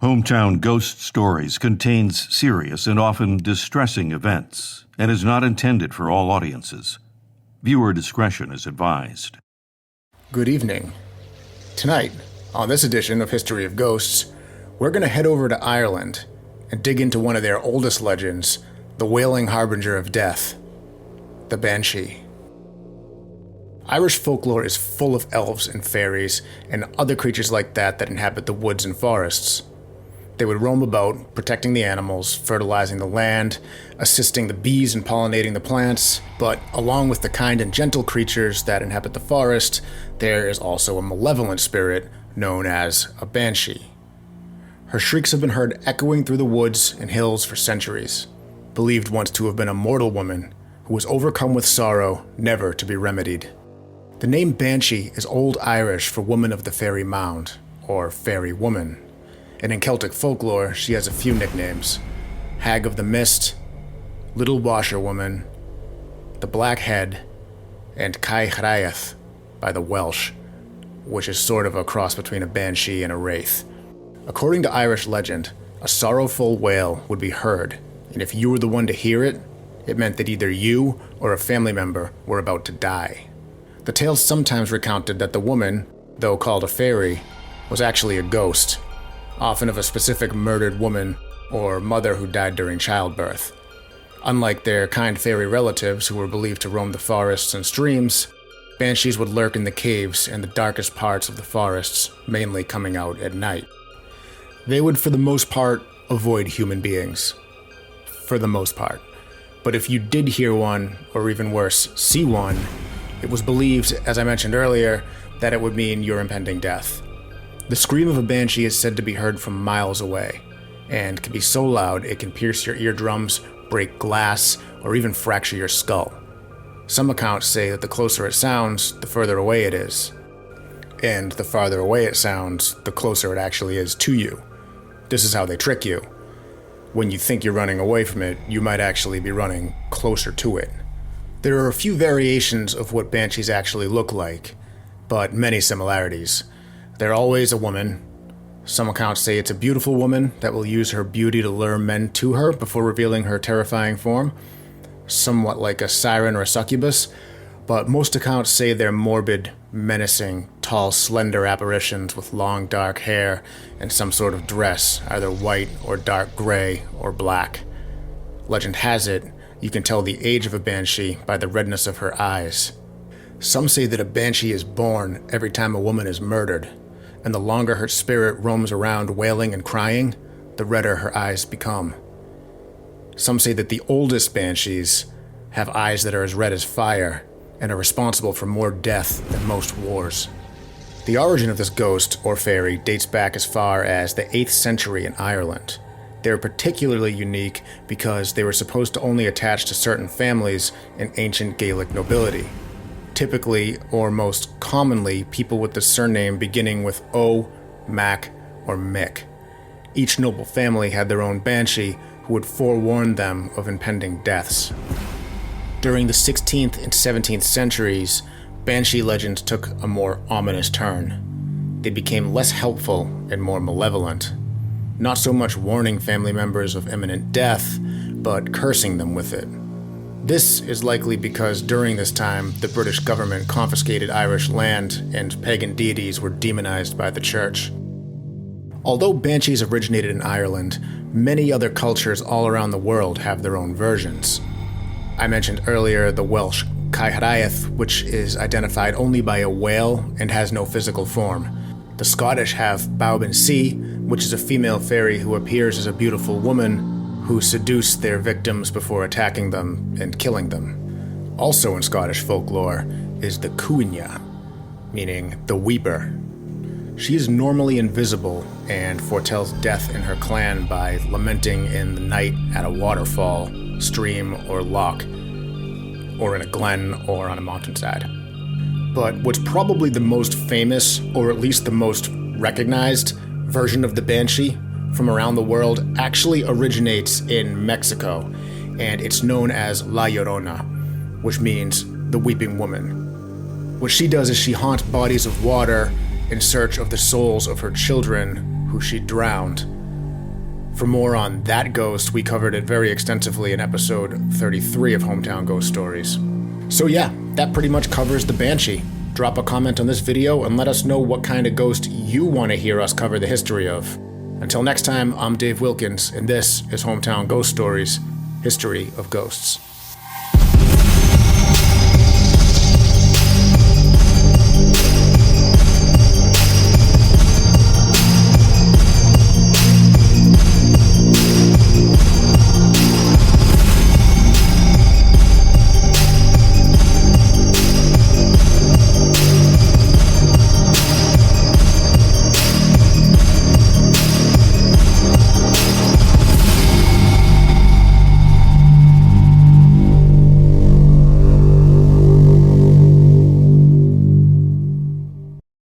Hometown Ghost Stories contains serious and often distressing events and is not intended for all audiences. Viewer discretion is advised. Good evening. Tonight, on this edition of History of Ghosts, we're going to head over to Ireland and dig into one of their oldest legends, the wailing harbinger of death, the Banshee. Irish folklore is full of elves and fairies and other creatures like that inhabit the woods and forests. They would roam about, protecting the animals, fertilizing the land, assisting the bees in pollinating the plants, but along with the kind and gentle creatures that inhabit the forest, there is also a malevolent spirit known as a banshee. Her shrieks have been heard echoing through the woods and hills for centuries, believed once to have been a mortal woman who was overcome with sorrow, never to be remedied. The name Banshee is Old Irish for woman of the fairy mound, or fairy woman. And in Celtic folklore, she has a few nicknames: Hag of the Mist, Little Washerwoman, the Black Head, and Cai Hraeth by the Welsh, which is sort of a cross between a banshee and a wraith. According to Irish legend, a sorrowful wail would be heard, and if you were the one to hear it, it meant that either you or a family member were about to die. The tales sometimes recounted that the woman, though called a fairy, was actually a ghost, often of a specific murdered woman or mother who died during childbirth. Unlike their kind fairy relatives who were believed to roam the forests and streams, banshees would lurk in the caves and the darkest parts of the forests, mainly coming out at night. They would, for the most part, avoid human beings. For the most part. But if you did hear one, or even worse, see one, it was believed, as I mentioned earlier, that it would mean your impending death. The scream of a banshee is said to be heard from miles away, and can be so loud it can pierce your eardrums, break glass, or even fracture your skull. Some accounts say that the closer it sounds, the further away it is. And the farther away it sounds, the closer it actually is to you. This is how they trick you. When you think you're running away from it, you might actually be running closer to it. There are a few variations of what banshees actually look like, but many similarities. They're always a woman. Some accounts say it's a beautiful woman that will use her beauty to lure men to her before revealing her terrifying form, somewhat like a siren or a succubus, but most accounts say they're morbid, menacing, tall, slender apparitions with long dark hair and some sort of dress, either white or dark gray or black. Legend has it, you can tell the age of a banshee by the redness of her eyes. Some say that a banshee is born every time a woman is murdered, and the longer her spirit roams around wailing and crying, the redder her eyes become. Some say that the oldest banshees have eyes that are as red as fire and are responsible for more death than most wars. The origin of this ghost or fairy dates back as far as the 8th century in Ireland. They were particularly unique because they were supposed to only attach to certain families in ancient Gaelic nobility. Typically, or most commonly, people with the surname beginning with O, Mac, or Mick. Each noble family had their own banshee who would forewarn them of impending deaths. During the 16th and 17th centuries, banshee legends took a more ominous turn. They became less helpful and more malevolent. Not so much warning family members of imminent death, but cursing them with it. This is likely because during this time, the British government confiscated Irish land and pagan deities were demonized by the church. Although banshees originated in Ireland, many other cultures all around the world have their own versions. I mentioned earlier the Welsh Cai Hraeth, which is identified only by a wail and has no physical form. The Scottish have Banshee, which is a female fairy who appears as a beautiful woman who seduce their victims before attacking them and killing them. Also in Scottish folklore is the Cuinne, meaning the weeper. She is normally invisible and foretells death in her clan by lamenting in the night at a waterfall, stream, or loch, or in a glen or on a mountainside. But what's probably the most famous, or at least the most recognized, version of the Banshee from around the world actually originates in Mexico, and it's known as La Llorona, which means the weeping woman. What she does is she haunts bodies of water in search of the souls of her children who she drowned, For more on that ghost, we covered it very extensively in episode 33 of Hometown Ghost Stories. So yeah, that pretty much covers the Banshee. Drop a comment on this video and let us know what kind of ghost you want to hear us cover the history of. Until next time, I'm Dave Wilkins, and this is Hometown Ghost Stories, History of Ghosts.